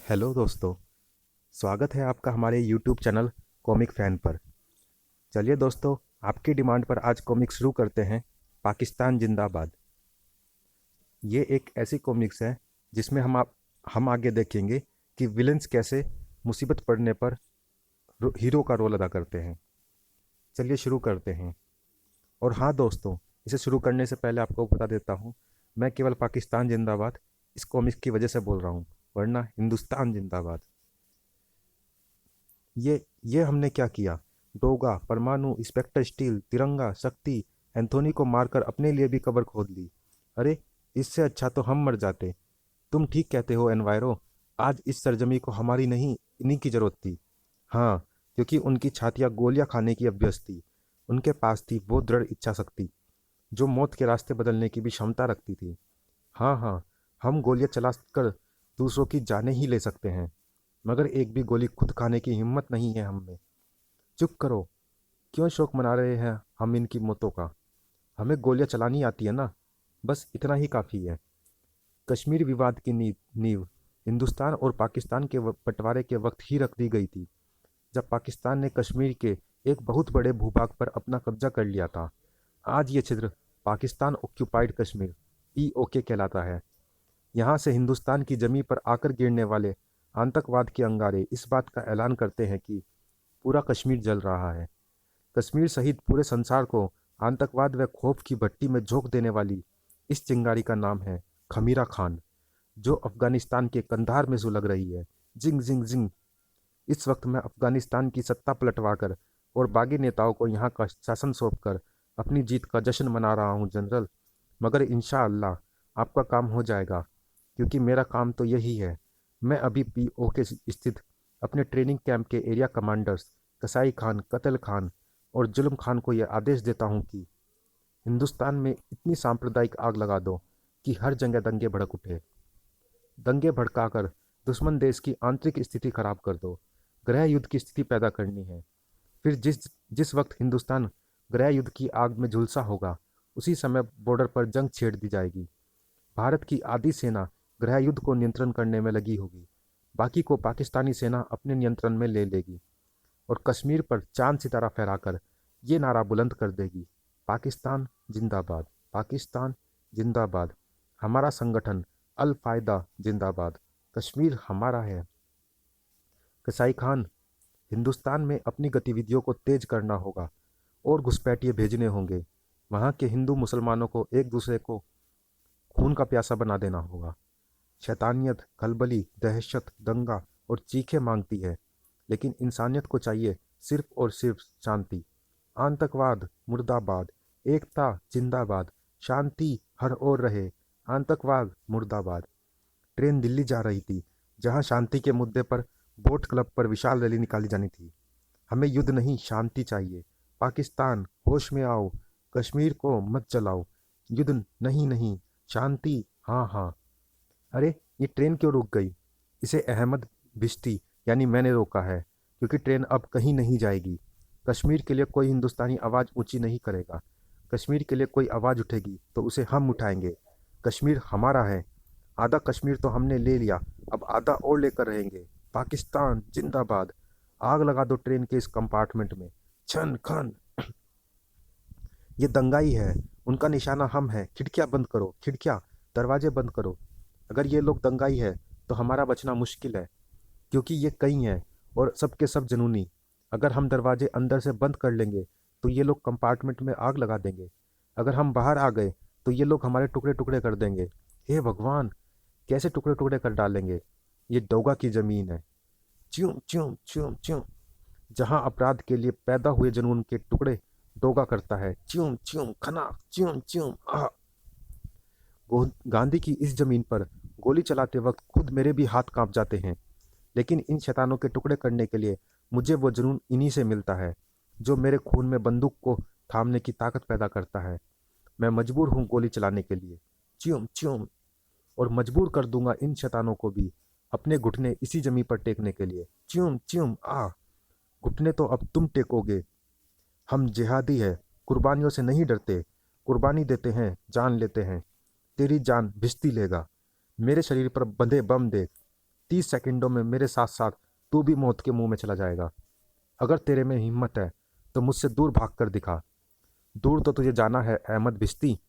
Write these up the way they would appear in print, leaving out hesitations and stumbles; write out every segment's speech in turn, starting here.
Hello दोस्तों। स्वागत है आपका हमारे यूट्यूब चैनल कॉमिक फैन पर। चलिए दोस्तों, आपकी डिमांड पर आज कॉमिक शुरू करते हैं। पाकिस्तान जिंदाबाद। ये एक ऐसी कॉमिक्स है जिसमें हम आगे देखेंगे कि विलेंस कैसे मुसीबत पड़ने पर हीरो का रोल अदा करते हैं। चलिए शुरू करते हैं। और हाँ दोस्तों, इसे शुरू करने से पहले आपको बता देता हूँ, मैं केवल पाकिस्तान जिंदाबाद इस कॉमिक्स की वजह से बोल रहा हूँ, वरना हिंदुस्तान जिंदाबाद। ये हमने क्या किया? डोगा, परमाणु, इंस्पेक्टर स्टील, तिरंगा, शक्ति, एंथोनी को मारकर अपने लिए भी कब्र खोद ली। अरे, इससे अच्छा तो हम मर जाते। तुम ठीक कहते हो एनवायरो। आज इस सरजमी को हमारी नहीं, इन्हीं की जरूरत थी। हाँ, क्योंकि उनकी छातियाँ गोलियां खाने की अभ्यस्त थी। उनके पास थी वो दृढ़ इच्छा शक्ति जो मौत के रास्ते बदलने की भी क्षमता रखती थी। हाँ हाँ, हम गोलियां चला कर दूसरों की जानें ही ले सकते हैं, मगर एक भी गोली खुद खाने की हिम्मत नहीं है हम में। चुप करो। क्यों शौक मना रहे हैं हम इनकी मौतों का? हमें गोलियां चलानी आती है ना, बस इतना ही काफ़ी है। कश्मीर विवाद की नींव नींव हिंदुस्तान और पाकिस्तान के बंटवारे के वक्त ही रख दी गई थी, जब पाकिस्तान ने कश्मीर के एक बहुत बड़े भूभाग पर अपना कब्जा कर लिया था। आज ये क्षेत्र पाकिस्तान ऑक्यूपाइड कश्मीर पीओके कहलाता है। यहाँ से हिंदुस्तान की जमीन पर आकर गिरने वाले आतंकवाद के अंगारे इस बात का ऐलान करते हैं कि पूरा कश्मीर जल रहा है। कश्मीर सहित पूरे संसार को आतंकवाद व खौफ की भट्टी में झोंक देने वाली इस चिंगारी का नाम है खमीरा खान, जो अफगानिस्तान के कंधार में सुलग रही है। जिंग जिंग जिंग। इस वक्त मैं अफगानिस्तान की सत्ता पलटवाकर और बागी नेताओं को यहाँ का शासन सौंपकर अपनी जीत का जश्न मना रहा हूँ जनरल। मगर इंशाअल्लाह आपका काम हो जाएगा, क्योंकि मेरा काम तो यही है। मैं अभी पीओके स्थित अपने ट्रेनिंग कैंप के एरिया कमांडर्स कसाई खान, कत्ल खान और जुल्म खान को यह आदेश देता हूँ कि हिंदुस्तान में इतनी सांप्रदायिक आग लगा दो कि हर जगह दंगे भड़क उठे। दंगे भड़काकर दुश्मन देश की आंतरिक स्थिति खराब कर दो। गृह युद्ध की स्थिति पैदा करनी है। फिर जिस जिस वक्त हिंदुस्तान गृह युद्ध की आग में झुलसा होगा, उसी समय बॉर्डर पर जंग छेड़ दी जाएगी। भारत की आधी सेना गृह युद्ध को नियंत्रण करने में लगी होगी, बाकी को पाकिस्तानी सेना अपने नियंत्रण में ले लेगी और कश्मीर पर चांद सितारा फहराकर ये नारा बुलंद कर देगी, पाकिस्तान जिंदाबाद, पाकिस्तान जिंदाबाद, हमारा संगठन अल फायदा जिंदाबाद, कश्मीर हमारा है। कसाई खान, हिंदुस्तान में अपनी गतिविधियों को तेज करना होगा और घुसपैठिए भेजने होंगे। वहाँ के हिंदू मुसलमानों को एक दूसरे को खून का प्यासा बना देना होगा। शैतानियत, खलबली, दहशत, दंगा और चीखें मांगती है, लेकिन इंसानियत को चाहिए सिर्फ और सिर्फ शांति। आतंकवाद मुर्दाबाद, एकता जिंदाबाद, शांति हर ओर रहे, आतंकवाद मुर्दाबाद। ट्रेन दिल्ली जा रही थी, जहां शांति के मुद्दे पर बोट क्लब पर विशाल रैली निकाली जानी थी। हमें युद्ध नहीं, शांति चाहिए। पाकिस्तान होश में आओ, कश्मीर को मत जलाओ। युद्ध नहीं नहीं, शांति हाँ हाँ। अरे, ये ट्रेन क्यों रुक गई? इसे अहमद बिश्ती यानी मैंने रोका है, क्योंकि ट्रेन अब कहीं नहीं जाएगी। कश्मीर के लिए कोई हिंदुस्तानी आवाज़ ऊंची नहीं करेगा। कश्मीर के लिए कोई आवाज़ उठेगी तो उसे हम उठाएंगे। कश्मीर हमारा है। आधा कश्मीर तो हमने ले लिया, अब आधा और लेकर रहेंगे। पाकिस्तान जिंदाबाद। आग लगा दो ट्रेन के इस कंपार्टमेंट में। छन खन। ये दंगाई है, उनका निशाना हम हैं। खिड़कियां बंद करो, खिड़कियां, दरवाजे बंद करो। अगर ये लोग दंगाई है तो हमारा बचना मुश्किल है, क्योंकि ये कई हैं और सब के सब जुनूनी। अगर हम दरवाजे अंदर से बंद कर लेंगे तो ये लोग कंपार्टमेंट में आग लगा देंगे। अगर हम बाहर आ गए तो ये लोग हमारे टुकड़े टुकड़े कर देंगे। हे भगवान, कैसे टुकड़े टुकड़े कर डालेंगे? ये डोगा की जमीन है। च्यों च्यों च्यों च्यों। जहां अपराध के लिए पैदा हुए जुनून के टुकड़े डोगा करता है। च्यों च्यों खना, च्यों च्यों आ। गांधी की इस जमीन पर गोली चलाते वक्त खुद मेरे भी हाथ कांप जाते हैं, लेकिन इन शैतानों के टुकड़े करने के लिए मुझे वो जुनून इन्हीं से मिलता है, जो मेरे खून में बंदूक को थामने की ताकत पैदा करता है। मैं मजबूर हूँ गोली चलाने के लिए। च्यूम च्यूम। और मजबूर कर दूंगा इन शैतानों को भी अपने घुटने इसी जमीन पर टेकने के लिए। च्यूम च्यूम आ। घुटने तो अब तुम टेकोगे। हम जिहादी है, कुर्बानियों से नहीं डरते। कुर्बानी देते हैं, जान लेते हैं। तेरी जान भिश्ती लेगा। मेरे शरीर पर बंधे बम देख। 30 सेकंडों में मेरे साथ साथ तू भी मौत के मुंह में चला जाएगा। अगर तेरे में हिम्मत है तो मुझसे दूर भाग कर दिखा। दूर तो तुझे जाना है अहमद भिश्ती,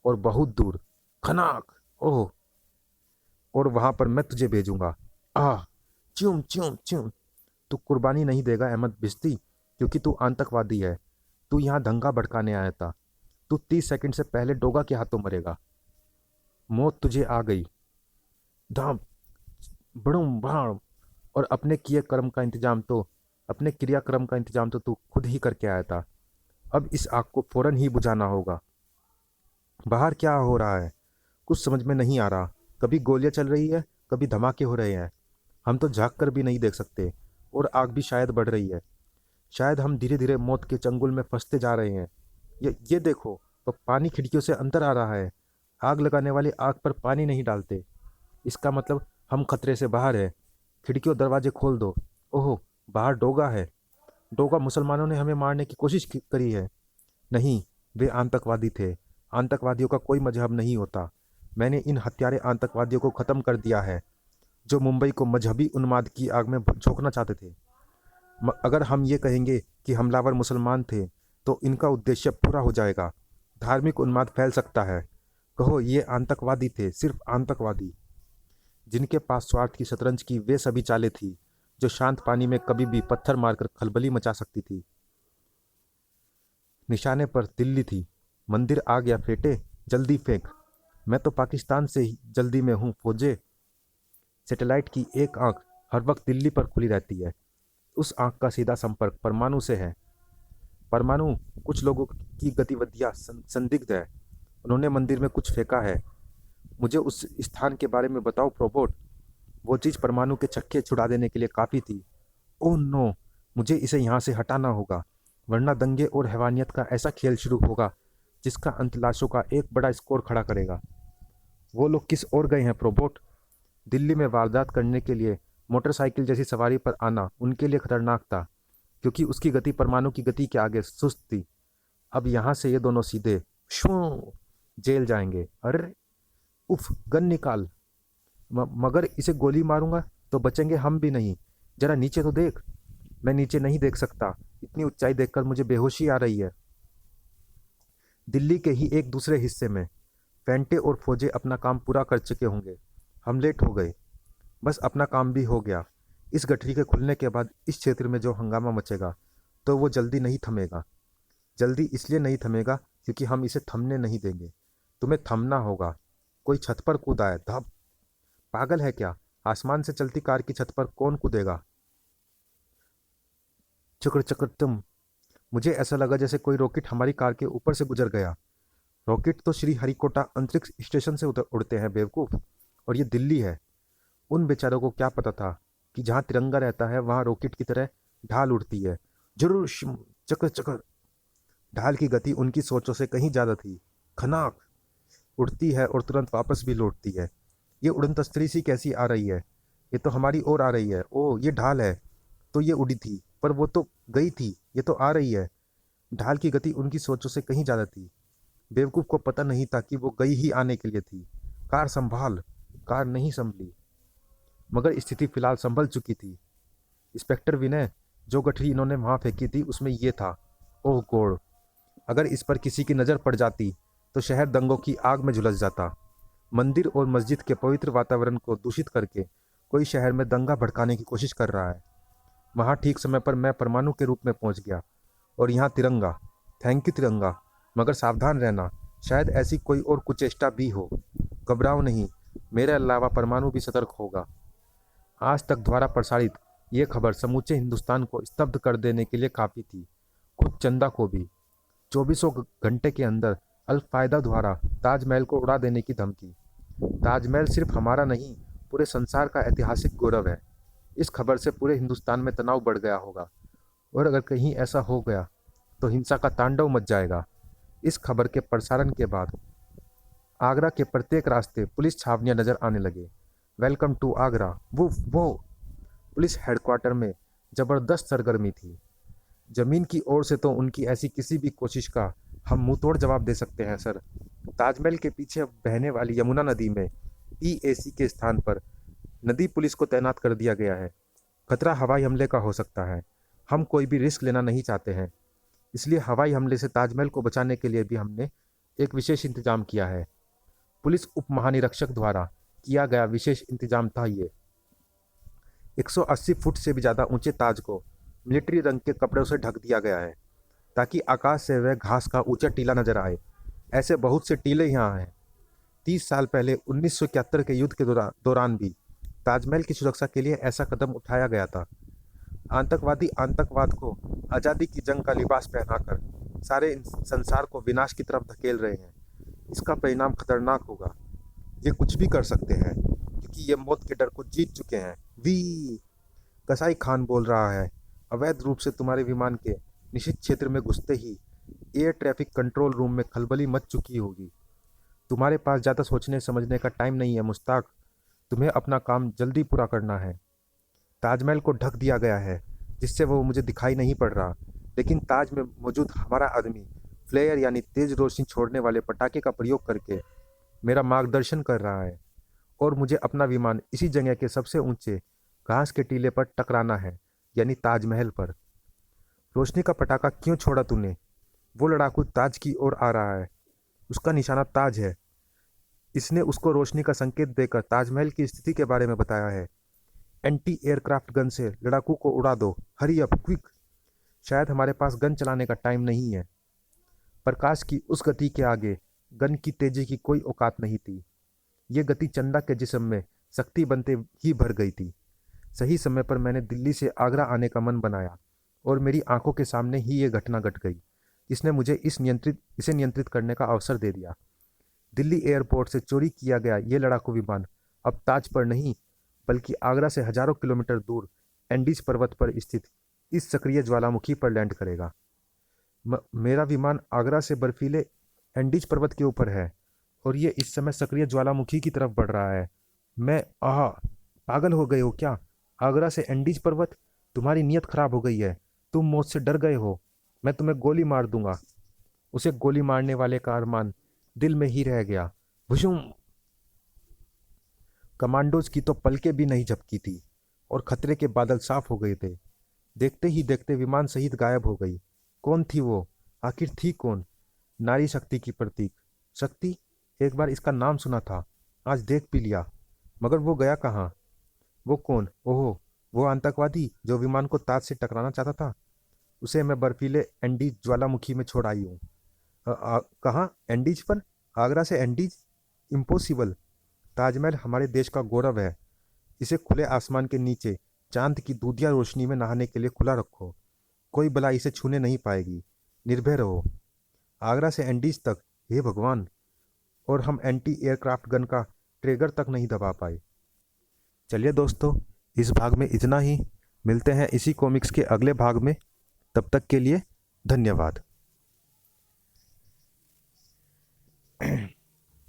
और बहुत दूर। खनाक। ओह। और वहां पर मैं तुझे भेजूंगा। आह। च्यूम च्यूम च्यूम। तू कुर्बानी नहीं देगा अहमद भिश्ती, क्योंकि तू आतंकवादी है। तू यहाँ दंगा भड़काने आया था। तू 30 सेकंड से पहले डोगा के हाथों मरेगा। मौत तुझे आ गई। धाम। बड़ूम भाड़। और अपने क्रियाक्रम का इंतजाम तो तू खुद ही करके आया था। अब इस आग को फौरन ही बुझाना होगा। बाहर क्या हो रहा है? कुछ समझ में नहीं आ रहा। कभी गोलियां चल रही है, कभी धमाके हो रहे हैं। हम तो झांक कर भी नहीं देख सकते। और आग भी शायद बढ़ रही है। शायद हम धीरे धीरे मौत के चंगुल में फंसते जा रहे हैं। ये देखो, वो पानी खिड़कियों से अंदर आ रहा है। आग लगाने वाले आग पर पानी नहीं डालते। इसका मतलब हम खतरे से बाहर है। खिड़की और दरवाजे खोल दो। ओहो, बाहर डोगा है। डोगा मुसलमानों ने हमें मारने की कोशिश करी है। नहीं, वे आतंकवादी थे। आतंकवादियों का कोई मजहब नहीं होता। मैंने इन हत्यारे आतंकवादियों को खत्म कर दिया है, जो मुंबई को मजहबी उन्माद की आग में झोंकना चाहते थे। अगर हम ये कहेंगे कि हमलावर मुसलमान थे, तो इनका उद्देश्य पूरा हो जाएगा। धार्मिक उन्माद फैल सकता है। कहो ये आतंकवादी थे, सिर्फ आतंकवादी। जिनके पास स्वार्थ की शतरंज की वे सभी चालें थी, जो शांत पानी में कभी भी पत्थर मारकर खलबली मचा सकती थी। निशाने पर दिल्ली थी। मंदिर आ गया फेटे, जल्दी फेंक। मैं तो पाकिस्तान से ही जल्दी में हूँ फौजे। सैटेलाइट की एक आंख हर वक्त दिल्ली पर खुली रहती है। उस आंख का सीधा संपर्क परमाणु से है। परमाणु कुछ लोगों की गतिविधियां संदिग्ध है। उन्होंने मंदिर में कुछ फेंका है। मुझे उस स्थान के बारे में बताओ प्रोबोट। वो चीज़ परमाणु के छक्के छुड़ा देने के लिए काफ़ी थी। ओह नो, मुझे इसे यहाँ से हटाना होगा, वरना दंगे और हैवानियत का ऐसा खेल शुरू होगा जिसका अंत लाशों का एक बड़ा स्कोर खड़ा करेगा। वो लोग किस ओर गए हैं प्रोबोट? दिल्ली में वारदात करने के लिए मोटरसाइकिल जैसी सवारी पर आना उनके लिए खतरनाक था, क्योंकि उसकी गति परमाणु की गति के आगे सुस्त थी। अब यहाँ से ये दोनों सीधे शू जेल जाएंगे। अरे उफ, गन निकाल। मगर इसे गोली मारूंगा तो बचेंगे हम भी नहीं। जरा नीचे तो देख। मैं नीचे नहीं देख सकता। इतनी ऊंचाई देखकर मुझे बेहोशी आ रही है। दिल्ली के ही एक दूसरे हिस्से में फेंटे और फौजे अपना काम पूरा कर चुके होंगे। हम लेट हो गए। बस अपना काम भी हो गया। इस गठरी के खुलने के बाद इस क्षेत्र में जो हंगामा मचेगा, तो वो जल्दी नहीं थमेगा। जल्दी इसलिए नहीं थमेगा क्योंकि हम इसे थमने नहीं देंगे। तुम्हें थमना होगा। कोई छत पर कूदा है। धप। पागल है क्या? आसमान से चलती कार की छत पर कौन कूदेगा? चक्र चक्र तुम। मुझे ऐसा लगा जैसे कोई रॉकेट हमारी कार के ऊपर से गुजर गया। रॉकेट तो श्री हरिकोटा अंतरिक्ष स्टेशन से उड़ते हैं बेवकूफ़, और ये दिल्ली है। उन बेचारों को क्या पता था कि जहाँ तिरंगा रहता है वहाँ रॉकेट की तरह ढाल उड़ती है। जरूर। चक्र चक्र। ढाल की गति उनकी सोचों से कहीं ज़्यादा थी। खनाक। उड़ती है और तुरंत वापस भी लौटती है। ये उड़न तस्तरी सी कैसी आ रही है? ये तो हमारी ओर आ रही है। ओह, ये ढाल है। तो ये उड़ी थी, पर वो तो गई थी। ये तो आ रही है। ढाल की गति उनकी सोचों से कहीं ज़्यादा थी। बेवकूफ़ को पता नहीं था कि वो गई ही आने के लिए थी। कार संभाल। कार नहीं संभली, मगर स्थिति फिलहाल संभल चुकी थी। इंस्पेक्टर विनय, जो गठरी इन्होंने वहाँ फेंकी थी उसमें ये था। ओह गॉड, अगर इस पर किसी की नज़र पड़ जाती तो शहर दंगों की आग में झुलस जाता। मंदिर और मस्जिद के पवित्र वातावरण को दूषित करके कोई शहर में दंगा भड़काने की कोशिश कर रहा है। वहाँ ठीक समय पर मैं परमाणु के रूप में पहुँच गया, और यहाँ तिरंगा। थैंक यू तिरंगा, मगर सावधान रहना, शायद ऐसी कोई और कुचेष्टा भी हो। घबराओ नहीं, मेरे अलावा परमाणु भी सतर्क होगा। आज तक द्वारा प्रसारित ये खबर समूचे हिंदुस्तान को स्तब्ध कर देने के लिए काफ़ी थी, खुद चंदा को भी। 2400 घंटे के अंदर अल-कायदा द्वारा ताजमहल को उड़ा देने की धमकी। ताजमहल सिर्फ हमारा नहीं, पूरे संसार का ऐतिहासिक गौरव है। इस खबर से पूरे हिंदुस्तान में तनाव बढ़ गया होगा, और अगर कहीं ऐसा हो गया तो हिंसा का तांडव मच जाएगा। इस खबर के प्रसारण के बाद आगरा के प्रत्येक रास्ते पुलिस छावनियां नजर आने लगे। Welcome to Agra. वो पुलिस हेडक्वार्टर में जबरदस्त सरगर्मी थी। जमीन की ओर से तो उनकी ऐसी किसी भी कोशिश का हम मुंह तोड़ जवाब दे सकते हैं सर। ताजमहल के पीछे बहने वाली यमुना नदी में पीएसी के स्थान पर नदी पुलिस को तैनात कर दिया गया है। खतरा हवाई हमले का हो सकता है। हम कोई भी रिस्क लेना नहीं चाहते हैं। इसलिए हवाई हमले से ताजमहल को बचाने के लिए भी हमने एक विशेष इंतजाम किया है। पुलिस उप महानिरीक्षक द्वारा किया गया विशेष इंतजाम था ये। 180 फुट से भी ज़्यादा ऊंचे ताज को मिलिट्री रंग के कपड़ों से ढक दिया गया है ताकि आकाश से वह घास का ऊंचा टीला नजर आए। ऐसे बहुत से टीले यहाँ हैं। 30 साल पहले 1971 के युद्ध के दौरान भी ताजमहल की सुरक्षा के लिए ऐसा कदम उठाया गया था। आतंकवादी आतंकवाद को आज़ादी की जंग का लिबास पहनाकर सारे संसार को विनाश की तरफ धकेल रहे हैं। इसका परिणाम खतरनाक होगा। ये कुछ भी कर सकते हैं क्योंकि ये मौत के डर को जीत चुके हैं। वी कसाई खान बोल रहा है। अवैध रूप से तुम्हारे विमान के निषिद्ध क्षेत्र में घुसते ही एयर ट्रैफिक कंट्रोल रूम में खलबली मच चुकी होगी। तुम्हारे पास ज़्यादा सोचने समझने का टाइम नहीं है मुश्ताक। तुम्हें अपना काम जल्दी पूरा करना है। ताजमहल को ढक दिया गया है जिससे वो मुझे दिखाई नहीं पड़ रहा, लेकिन ताज में मौजूद हमारा आदमी फ्लेयर यानी तेज रोशनी छोड़ने वाले पटाखे का प्रयोग करके मेरा मार्गदर्शन कर रहा है और मुझे अपना विमान इसी जगह के सबसे ऊंचे घास के टीले पर टकराना है, यानी ताजमहल पर। रोशनी का पटाखा क्यों छोड़ा तूने? वो लड़ाकू ताज की ओर आ रहा है। उसका निशाना ताज है। इसने उसको रोशनी का संकेत देकर ताजमहल की स्थिति के बारे में बताया है। एंटी एयरक्राफ्ट गन से लड़ाकू को उड़ा दो। Hurry up quick. शायद हमारे पास गन चलाने का टाइम नहीं है। प्रकाश की उस गति के आगे गन की तेजी की कोई औकात नहीं थी। ये गति चंदा के जिस्म में शक्ति बनते ही भर गई थी। सही समय पर मैंने दिल्ली से आगरा आने का मन बनाया और मेरी आंखों के सामने ही ये घटना घट गई जिसने मुझे इसे नियंत्रित करने का अवसर दे दिया। दिल्ली एयरपोर्ट से चोरी किया गया ये लड़ाकू विमान अब ताज पर नहीं बल्कि आगरा से हजारों किलोमीटर दूर एंडीज पर्वत पर स्थित इस सक्रिय ज्वालामुखी पर लैंड करेगा। मेरा विमान आगरा से बर्फीले एंडीज पर्वत के ऊपर है और ये इस समय सक्रिय ज्वालामुखी की तरफ बढ़ रहा है। मैं पागल हो गए हो क्या? आगरा से एंडीज पर्वत? तुम्हारी नीयत खराब हो गई है। तुम मौत से डर गए हो। मैं तुम्हें गोली मार दूंगा। उसे गोली मारने वाले का अरमान दिल में ही रह गया। भुशुम। कमांडोज की तो पलकें भी नहीं झपकी थी और खतरे के बादल साफ हो गए थे। देखते ही देखते विमान सहित गायब हो गई। कौन थी वो? आखिर थी कौन? नारी शक्ति की प्रतीक। शक्ति? एक बार इसका नाम सुना था, आज देख भी लिया, मगर वो गया कहाँ? वो कौन? ओहो, वो आतंकवादी जो विमान को ताज से टकराना चाहता था। उसे मैं बर्फीले एंडीज ज्वालामुखी में छोड़ आई हूँ। कहाँ? एंडीज पर? आगरा से एंडीज? इम्पॉसिबल। ताजमहल हमारे देश का गौरव है। इसे खुले आसमान के नीचे चांद की दूधिया रोशनी में नहाने के लिए खुला रखो। कोई बला इसे छूने नहीं पाएगी। निर्भय रहो। आगरा से एंडीज तक, हे भगवान! और हम एंटी एयरक्राफ्ट गन का ट्रिगर तक नहीं दबा पाए। चलिए दोस्तों, इस भाग में इतना ही। मिलते हैं इसी कॉमिक्स के अगले भाग में। तब तक के लिए धन्यवाद।